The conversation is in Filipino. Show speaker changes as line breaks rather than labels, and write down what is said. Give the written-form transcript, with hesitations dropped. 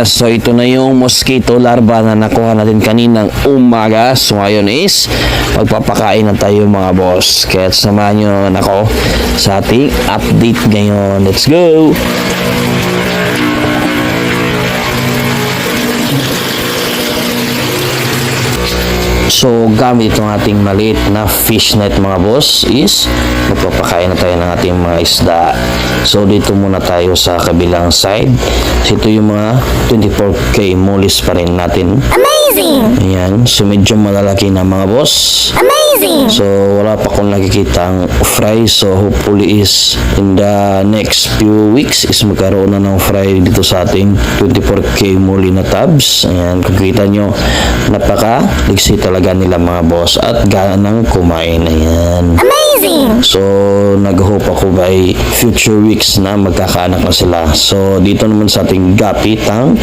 So ito na yung mosquito larva na nakuha natin kaninang umaga. So ngayon is magpapakain na tayo mga boss. Kaya samahan nyo naman ako sa ating update ngayon. Let's go! So gamit itong ating maliit na fish net mga boss is magpapakain na tayo ng ating mga isda. So dito muna tayo sa kabilang side. So ito yung mga 24K mollies pa rin natin.
Amazing!
Ayan. So medyo malalaki na mga boss.
Amazing!
So wala pa akong nakikitang fry. So hopefully is in the next few weeks is magkaroon na ng fry dito sa ating 24K molly na tabs. Ayan. Kung kita nyo, napaka-liksi talaga nila mga boss at ganang kumain. Ayan.
Amazing!
So, nag-hope ako by future weeks na magkakaanak na sila. So, dito naman sa ating gapitang